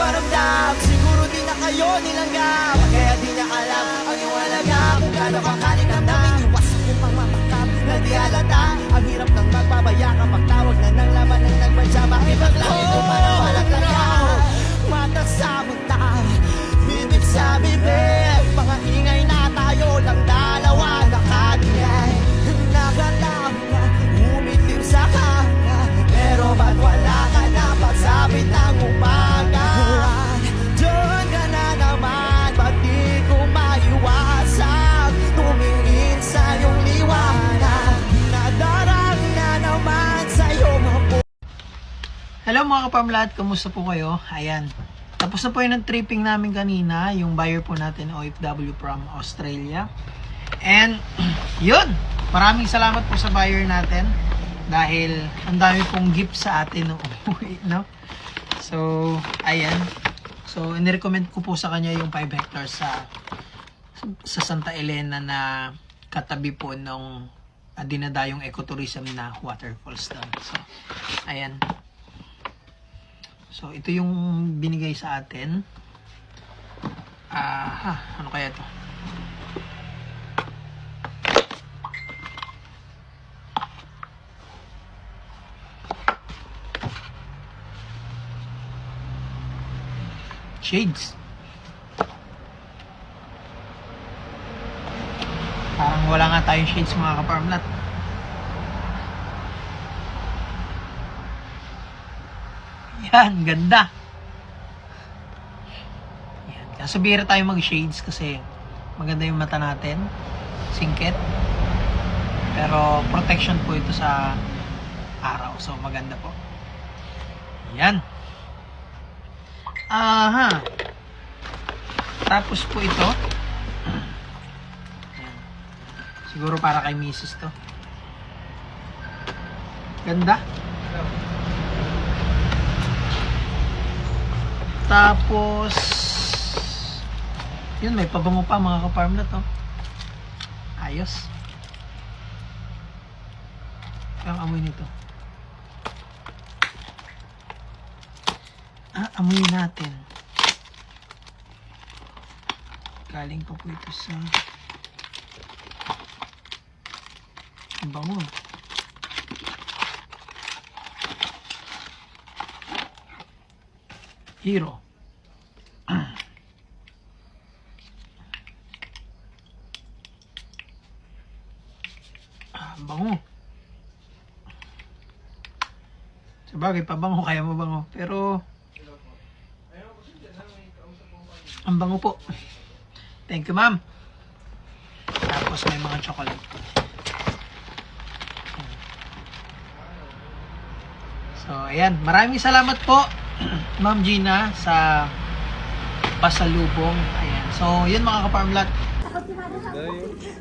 paramdam. Siguro di na kayo nilanggap, kaya di niya alam ang iyong halaga. Kung gaano ka kalinamnam, iwas yung pangmamakap na di halata. Ang hirap ng magpabaya kapag tawag na ng laban ng nagmadya. Makibang langit o parang walang langaw. Mata sa mata, bibig sa bibig. Mga ingay na tayo lang dalawa nakagingay. Nakalam na umitim sa kanya, pero ba't wala ka na pagsabit ng umaga? Diyan ka na naman, ba't di ko maiwasan tumingin sa iyong liwanag? Nadarang na naman sa iyong hapon. Hello mga kaparmlat, kumusta po kayo? Ayan, tapos na po yung tripping namin kanina, yung buyer po natin OFW from Australia. And yun, maraming salamat po sa buyer natin dahil ang dami pong gift sa atin nung umuwi, no? So, ayan. So, inirecommend ko po sa kanya yung 5 hectares sa Santa Elena na katabi po nung dinadayong ecotourism na waterfalls doon. So, ayan. So, ito yung binigay sa atin. Ano kaya to? Shades. Parang wala nga tayong shades mga kaparmlat. Yan, ganda. Yan. Kaso bihira tayo mag-shades kasi maganda yung mata natin. Singkit. Pero protection po ito sa araw. So maganda po. Yan. Tapos po ito. Yan. Siguro para kay Mrs. to. Ganda. Tapos yun, may pabango pa mga kaparmlat to. Ayos. Ang amoy nito. Amoy natin. Galing pa po ito sa bango. Hero. Bango. Sabagay, pabango, kaya mabango. Pero ang bango po. Thank you, ma'am. Tapos may mga chocolate. So, ayan. Maraming salamat po, Ma'am Gina, sa pasalubong. Ayan. So, yun mga kaparmlat.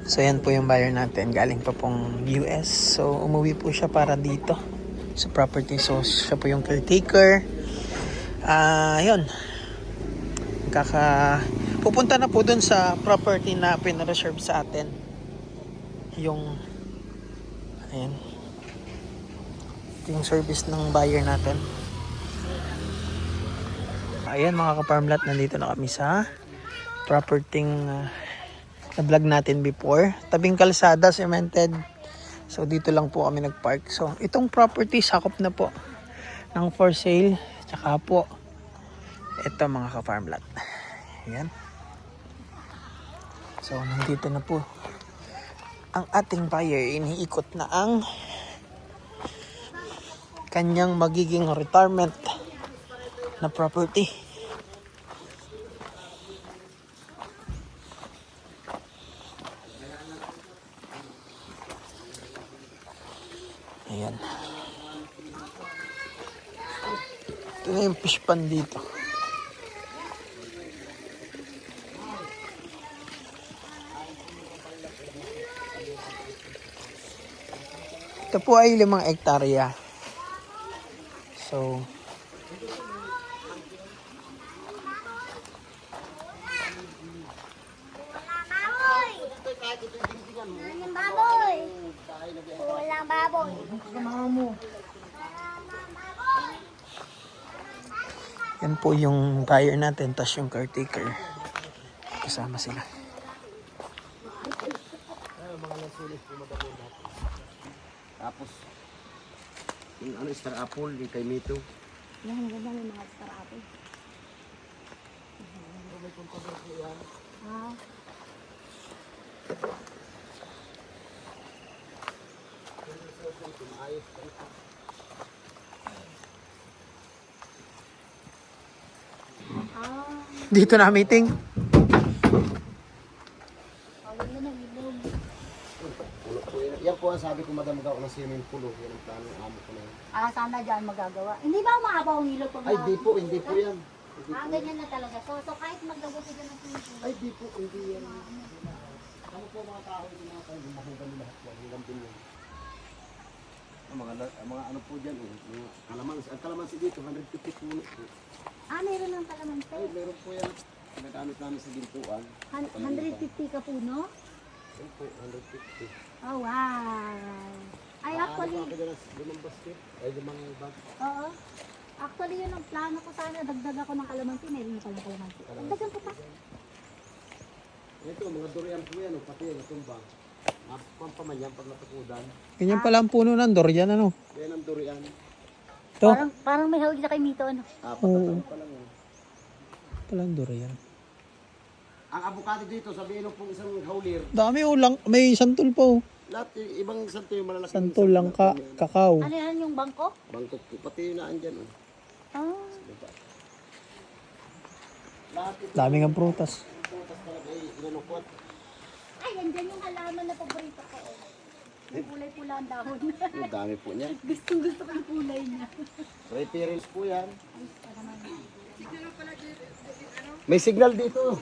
So, yan po yung buyer natin. Galing pa pong US. So, umuwi po siya para dito sa property. So, siya po yung caretaker. Yun. Pupunta na po dun sa property na pinareserve sa atin. Yung, ayan. Ito yung service ng buyer natin. Ayan mga kaparmlat, nandito na kami sa property na vlog natin before. Tabing kalsada, cemented. So dito lang po kami nagpark. So itong property sakop na po ng for sale. Tsaka po ito mga kaparmlat. Ayan. So nandito na po ang ating buyer. Iniikot na ang kanyang magiging retirement na property. Ayan. Ito na yung fish pan dito. Ito po ay 5 hektarya. So, Walang baboy. Yan po yung buyer natin, tas yung caretaker. Kasama sila. Tapos, yung ano, star apple, yung kay Mito. Yan, ganda may mga star apple. Ah. Ah, Dito na meeting. awal na ng ilog. Pulo po yan. Yan po ang sabi ko, madam, ako ng swimming pool. Yan ang plano ng amo ko na yan. Ah, sana dyan magagawa. Hindi ba umaabaw ang ilog pag Ay, di po, hindi po yan. Hindi Ah, po. ganyan na talaga. So kahit maglagos ka ng pinto. Ay, di po, hindi yan. Ano po mga tao, yung mga tayo, mahugan nila lahat yan. Hanggang din yan. Ang mga ano po dyan, mga kalamansi. Ang kalamansi dito, 150 puno po. Ah, meron ng kalamansi. Ay, meron po yan. Pinagamit namin sa gintuan. 150 ka puno? Ay po, 150. Oh, wow. Ay, actually, Ako dyan, 5 basket. Ay, 5 bag. oo. Actually, yun ang plano ko sana. Dagdag ako ng kalamansi. Meron na palang kalamansi. Dagdagan ko pa. Ito, mga durian po yan. Pati yan, tumbang. Pampaman yan pag natukudan. Ganyan pala ang puno ng durian, ano? Yan ang durian. Ito. Parang may hawig na kay Mito, ano? Patatan pa lang yan. Palang durian. Ang avocado dito, sabihin ng pong isang haulir, Dami ulang, may santol pa oh. lahat ibang santo yung malalaki. Santol lang kakao. Ano yan yung bangko? Bangkok po, pati yung naan dyan. Oh. Ah. Lahat ito, Dami ng prutas. putas talaga eh, inanukot. Ay, yan yung halaman na paborito ko. Oh. Yung kulay-pula ang dahon. Ang dami po niya. Gusto ko yung kulay niya. Reference po yan. May signal dito.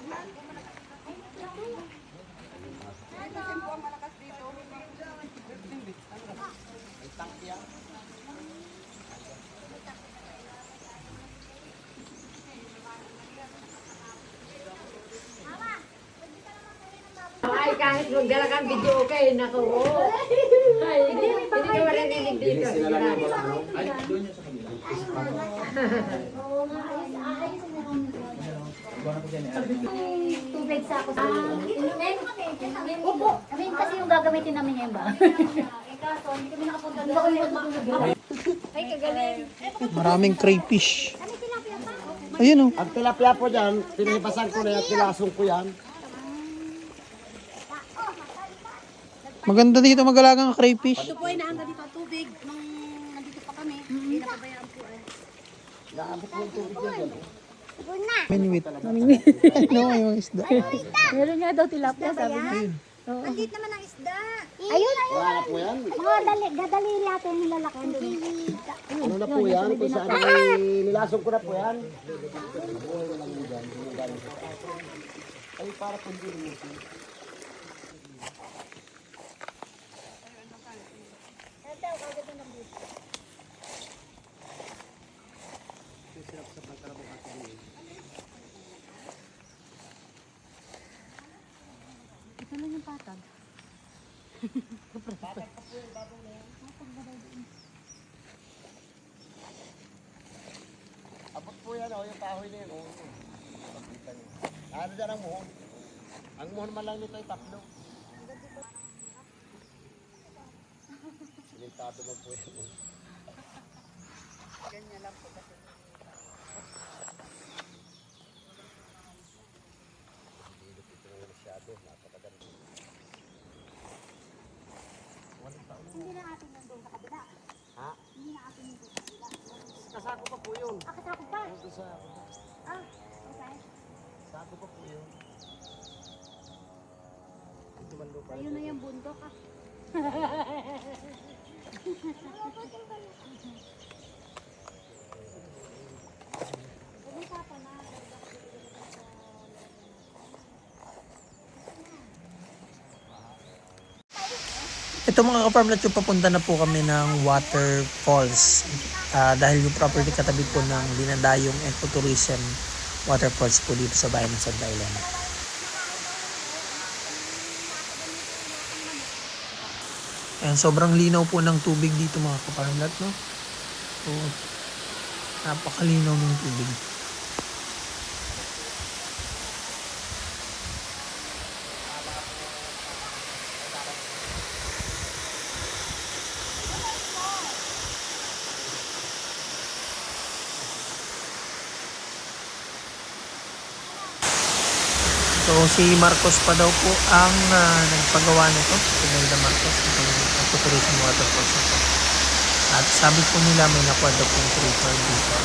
Ay, kahit magdala kang video, okay, naku. Ay, hindi ka marinig dito. Bilis sila lang yung mga ano. Ay, Oo nga, ayos na ako tubig sa ako sa Opo. I mean, kasi yung gagamitin namin ngayon ba? Kaso, hindi kami nakapunta doon. Ay, kagaling. Maraming crayfish. Ano tilapia pa? Ayun oh. ang tilapia po dyan, pinipasan ko na yan, tilasong ko yan. Maganda dito mag-alagang crayfish. Ito po ay naangga dito ang tubig nung nandito pa kami. Hindi napabayaan po eh. Naabot mo yung tubig dyan. Minuit. No, yung isda. Meron nga daw tilapia, sabi niya. Maliit naman ang isda. Ayun, ayun. Wala na po yan. Gadali natin yung lalaki. Ano na po yan? Kung saan ay nilasong ko na po yan. Ay, para po hindi mo. Ito lang yung patag. Abot po yan, oh, yung kahoy na yun. Oh. Ano dyan ang muhon? Ang muhon man lang nito ay 3. Sinintado mo po yan. Oh. Hindi na atin nandun sa kabila. Ha? Hindi na atin nandun sa kabila. Kasako pa po yun. Kasako pa. Ito sa... Ah, okay. Sako pa po yun. Ito man lupa. Ayun na yung bundok ah. Ito mga ka-farmlet, yung papunta na po kami ng waterfalls. Dahil yung property katabi po ng Dinadayong Ecotourism Waterfalls po dito sa bayan ng Santa Elena. Ayan, sobrang linaw po ng tubig dito mga ka-farmlet, no? So, napakalinaw ng tubig. So si Marcos pa daw po ang nagpagawa nito, si Imelda Marcos, itong Tourism Waterfalls na to. At sabi po nila may nakuha daw pong 3 card dito.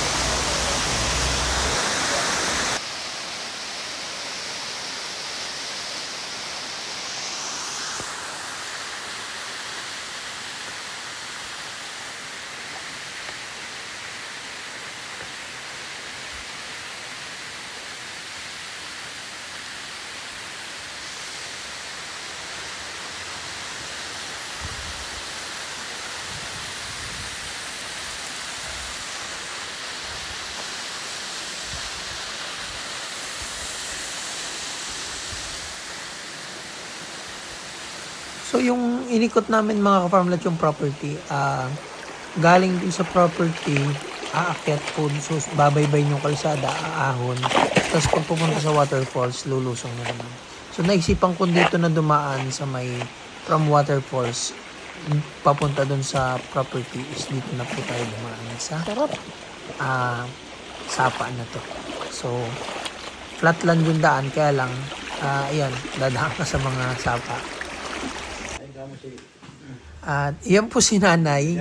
So yung inikot namin mga ka-farmlat yung property, galing dun sa property, aakyat po, so babaybay yung kalsada, aahon. Tapos pag pupunta sa waterfalls, lulusong na naman. So naisipan ko dito na dumaan sa may from waterfalls, papunta dun sa property, is dito na po tayo dumaan sa sapa na to. So flatland yung daan, kaya lang, ayan, dadaan ka sa mga sapa. At yan po si nanay.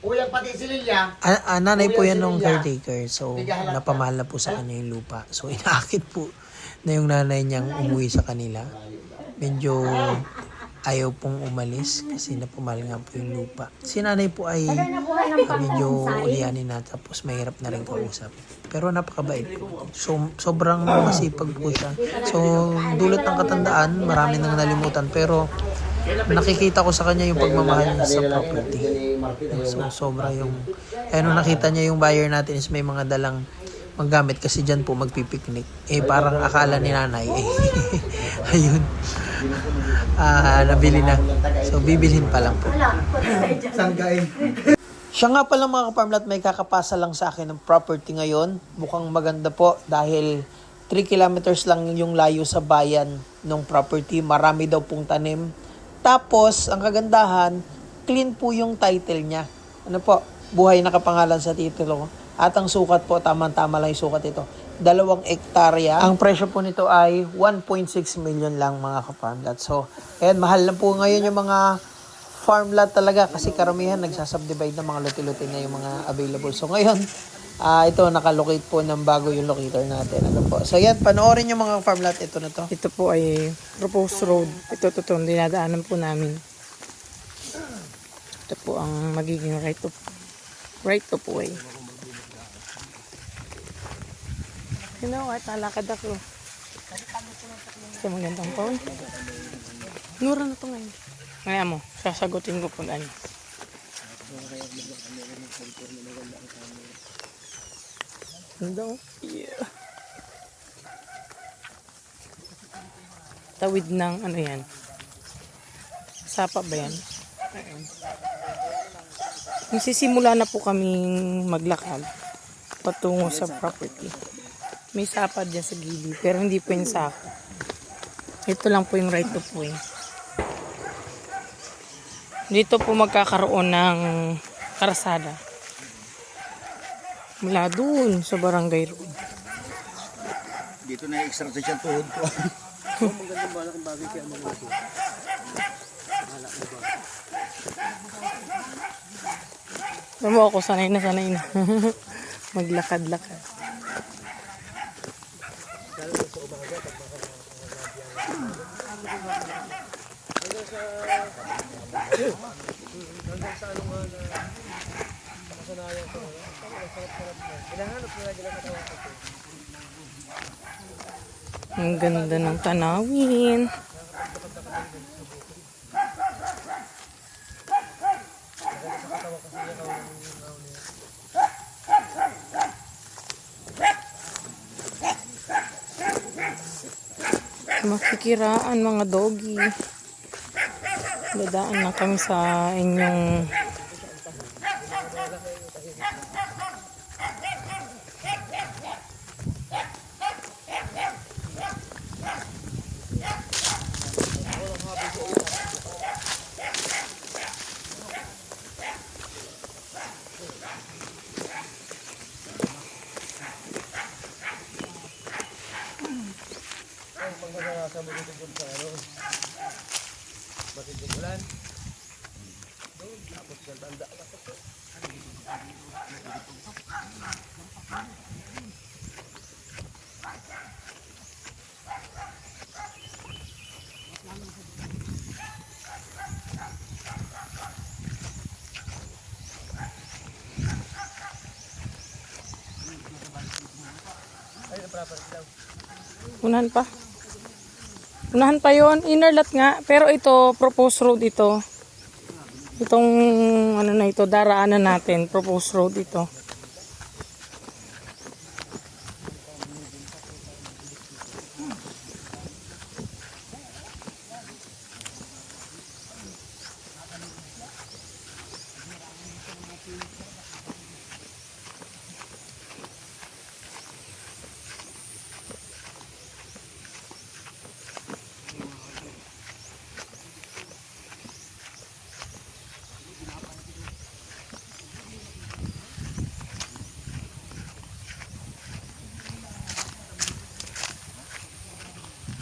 Uyang pati si Lilia. Nanay po yan nung caretaker. So, napamahal na po sa kanya yung lupa. So, inaakit po na yung nanay niyang umuwi sa kanila. Medyo ayaw pong umalis kasi napamahal nga po yung lupa. Si nanay po ay medyo ulianin na, tapos mahirap na rin kausap. Pero napakabait po. So, sobrang masipag po siya. So, dulot ng katandaan, marami nang nalimutan. Pero, nakikita ko sa kanya yung pagmamahal niya sa property. So, sobra yung... Kaya nung nakita niya yung buyer natin is may mga dalang maggamit kasi dyan po magpipiknik. Parang akala ni nanay. Ayun. Nabili na. So, bibilhin pa lang po. Siya nga pala mga ka-farmlat, may kakapasa lang sa akin ng property ngayon. Mukhang maganda po dahil 3 kilometers lang yung layo sa bayan ng property. Marami daw pong tanim. Tapos, ang kagandahan, clean po yung title niya. Ano po? Buhay nakapangalan sa titulo. At ang sukat po, tama-tama lang yung sukat ito. 2 hektarya. Ang presyo po nito ay 1.6 million lang mga ka-farmlat. So, ayan, mahal na po ngayon yung mga farmlat talaga kasi karamihan nagsasubdivide ng mga lote-lote na yung mga available. So, ngayon, ito, nakalocate po ng bago yung locator natin. Ano po? So, yan, panoorin yung mga farmlat. Ito na to. Ito po ay proposed road. Ito, dinadaanan po namin. Ito po ang magiging right of way. You know what? Nalakad ako. Ito magandang phone. Nura na ito ngayon. Ngayon mo, sasagutin ko po na niya. Ganda, yeah. Tawid ng ano yan? Sapa ba yan? Ayan. Nagsisimula na po kaming maglakad patungo sa property. May sapa dyan sa gilid, pero hindi po yung sapa. Ito lang po yung right of way. Dito po magkakaroon ng karasada. Mula doon sa barangay road. Dito na extract siya tuhod ko. Magandang balak ang bagay kaya magulo. Alam mo ako, sanay na. Maglakad-lakad. Ang ganda ng tanawin. Makikiraan mga doggy. Dadaan na kami sa inyong Unahan pa. Unahan pa yon, inner lot nga. Pero ito, proposed road ito. Itong, ano na ito, daraanan natin. Proposed road ito.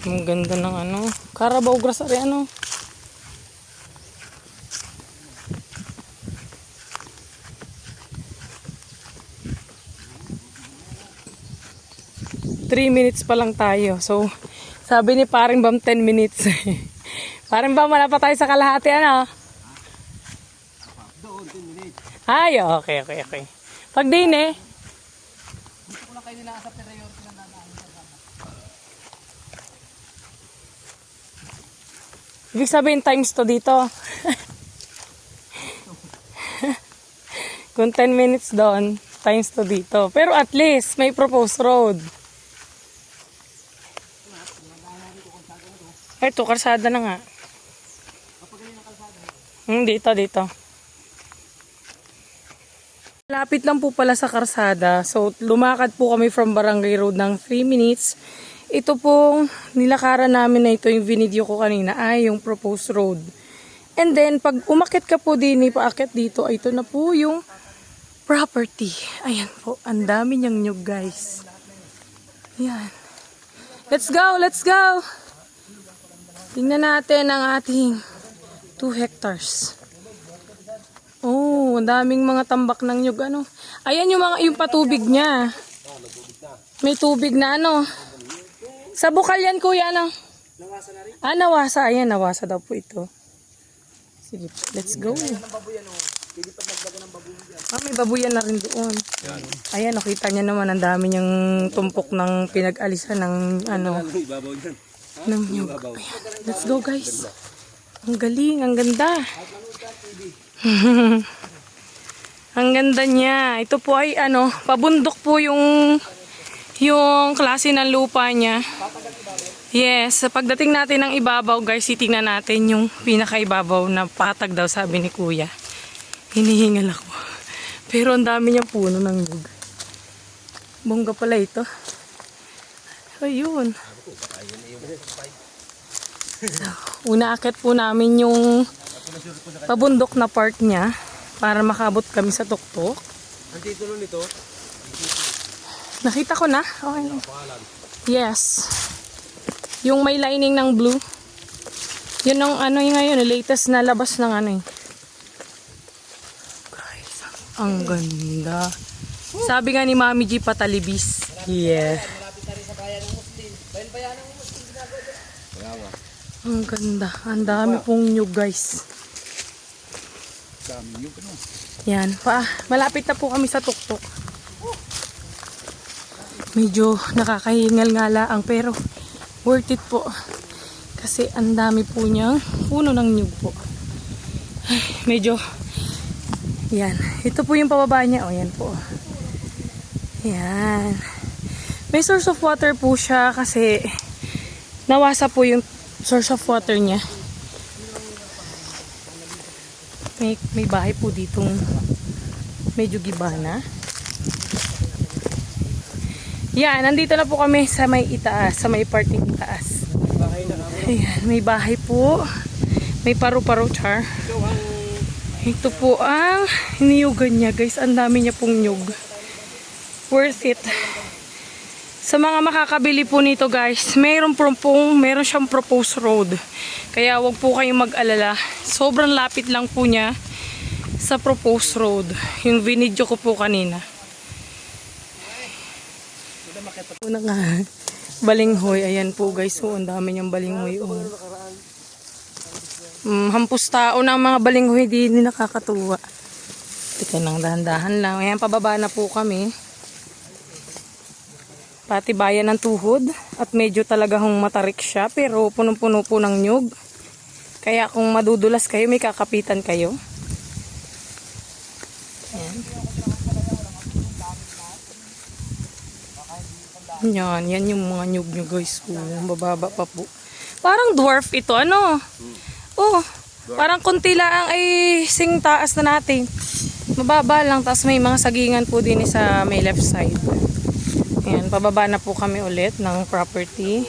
Ang ganda ng ano. Carabao grass ari ano. Three minutes pa lang tayo. So, sabi ni paring Bam 10 minutes. Paring Bam, wala pa tayo sa kalahati ano. Ay, okay. Pag din eh. Ibig sabihin times to dito. Kung 10 minutes doon, times to dito. Pero at least, may proposed road. Ito, kalsada na nga. Dito. Lapit lang po pala sa kalsada. So, lumakad po kami from Barangay Road ng 3 minutes. Ito pong nilakaran namin na ito, yung video ko kanina, ay yung proposed road. And then, pag umakit ka po din, paakit dito, ay ito na po yung property. Ayan po, ang dami niyang nyug, guys. Ayan. Let's go! Tingnan natin ang ating 2 hectares. Oh, ang daming mga tambak ng nyug, ano. Ayan yung patubig niya. May tubig na, ano. Sa bukal yan, kuya, ano? Nawasa na rin? Nawasa. Ayan, nawasa daw po ito. Sige, let's go. May babuyan na rin doon. Ayan, nakita niya naman, ang dami niyang tumpok ng pinag-alisan ng, ano, ng nyug. Ayan, let's go, guys. Ang galing, ang ganda. Ang ganda niya. Ito po ay, ano, pabundok po yung klase ng lupa niya. Yes, pagdating natin ng ibabaw, guys, titingnan natin yung pinakaibabaw na patag daw, sabi ni kuya. Hinihingal ako. Pero ang dami niyang puno ng nyug. Bongga pala ito. Ayun. So, una-akit po namin yung pabundok na part niya para makabot kami sa tuktok. Ang titulo nito? Nakita ko na. Okay. Yes. Yung may lining ng blue. Yun ang ano yung ngayon, latest na labas ng ano eh. Guys, ang ganda. Sabi nga ni Mami G, patalibis. Yeah. Ang ganda. Ang dami pong nyug, guys. Yan. Malapit na po kami sa tuktok. Medyo nakakahingal nga laang pero worth it po. Kasi ang dami po niyang puno ng nyug po. Ay, medyo yan. Ito po yung pababa niya. O, yan po. Yan. May source of water po siya kasi nawasa po yung source of water niya. May bahay po ditong medyo gibana. Yan, nandito na po kami sa may itaas, sa may parting itaas. Ayan, may bahay po. May paru-paro char. Ito po ang niyugan niya, guys. Ang dami niya pong nyug. Worth it. Sa mga makakabili po nito, guys, meron siyang proposed road. Kaya wag po kayong mag-alala. Sobrang lapit lang po niya sa proposed road. Yung video ko po kanina. Una nga, balinghoy. Ayan po, guys. So, ang dami niyang balinghoy. Oh. Hampus tao na ang mga balinghoy. Di nakakatuwa. Teka nang dahan-dahan lang. Ayan, pababa na po kami. patibayan ng tuhod at medyo talaga hong matarik siya pero punong-puno po ng nyug. Kaya kung madudulas kayo, may kakapitan kayo. Ayan. Yan yung mga nyug nyo guys. Mababa pa po. Parang dwarf ito, ano? Oh, parang konti lang ay sing taas na natin. Mababa lang, tapos may mga sagingan po din sa may left side. Ayan, pababa na po kami ulit ng property.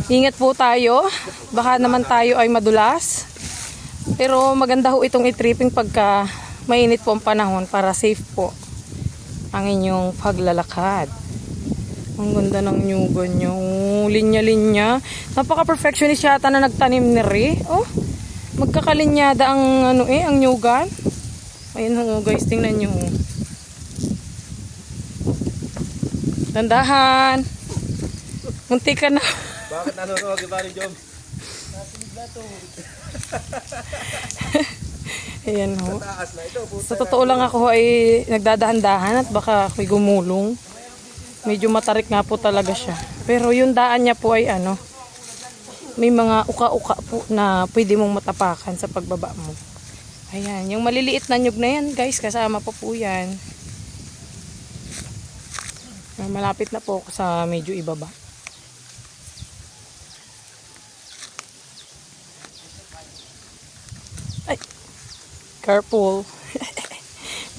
Ingat po tayo. Baka naman tayo ay madulas. Pero maganda ho itong i-tripping pagka mainit po ang panahon para safe po ang inyong paglalakad. Ang ganda ng nyugan nyo. Linya-linya. Napaka-perfectionist yata na nagtanim ni Re. Oh, magkakalinyada ang ang nyugan. Ayun ho guys, tingnan nyo. Dandahan. Munti ka na. Bakit nanonood ka ba rin, Jom? Ayan ho. Taas na ito. Sa totoo lang ako ay nagdadahan-dahan at baka may gumulong. Medyo matarik nga po talaga siya. Pero yung daan niya po ay may mga uka-uka po na pwede mong matapakan sa pagbaba mo. Ayan, yung maliliit na nyug na yan guys, kasama pa po yan. Malapit na po ako sa medyo ibaba. Ay, careful.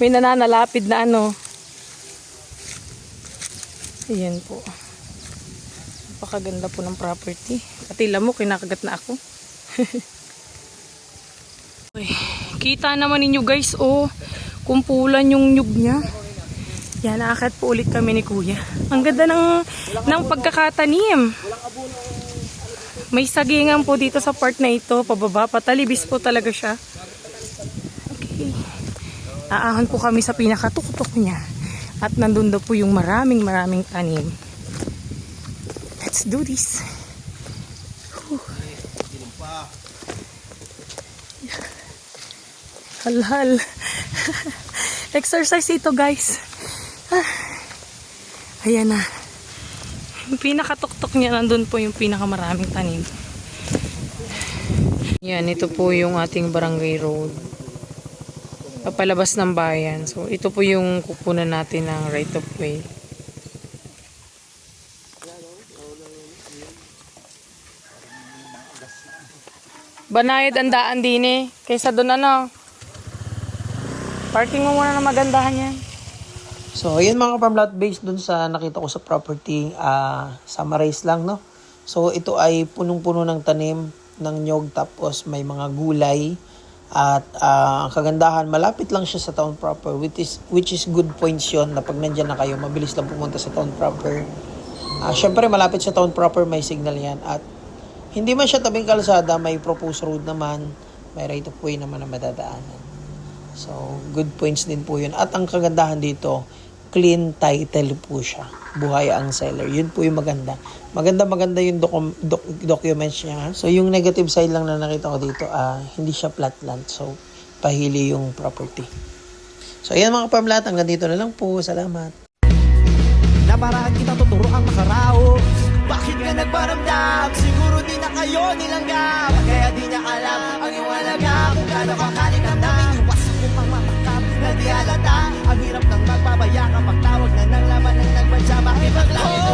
May nananalapid na Ayan po. Napakaganda po ng property. Katila mo, kinakagat na ako. Uy, kita naman ninyo guys, kumpulan yung nyug niya. Yan, naakat po ulit kami ni Kuya. Ang ganda ng pagkakatanim. May sagingan po dito sa part na ito, pababa, patalibis po talaga siya. Okay. Aahan po kami sa pinakatuktok niya. At nandun daw po yung maraming tanim. Let's do this. Halhal. Exercise ito guys. Ayan na. Yung pinakatuktok niya, nandun po yung pinakamaraming tanim. Yan, ito po yung ating barangay road. Papalabas ng bayan. So, ito po yung kukunan natin ng right of way. Banayad ang daan din kaysa doon parking mo muna na magandahan yan. So, ayan mga farmlot, based dun sa nakita ko sa property, summarize lang, no? So, ito ay punong-puno ng tanim ng nyog, tapos may mga gulay. At ang kagandahan, malapit lang siya sa town proper, which is good points yun na pag nandyan na kayo, mabilis lang pumunta sa town proper. Syempre, malapit sa town proper, may signal yan. At hindi man siya tabing kalsada, may proposed road naman, may right of way naman na madadaanan. So, good points din po yun. At ang kagandahan dito, clean title po siya. Buhay ang seller. Yun po yung maganda. Maganda yung documents niya. So, yung negative side lang na nakita ko dito, hindi siya flat land. So, pahili yung property. So, ayan mga farmlat. Hanggang dito na lang po. Salamat. Naparaan kita tuturo ang makaraos. Bakit ka nagparamdam? Siguro di na kayo nilanggap, kaya di niya alam ang iyong halaga. Kung gaano kakanin ang daming iwas kung pamamakap na di halata. Ang hirap ng magpabaya kapag tawag na ng laman ng nagbansa. Makipaglaro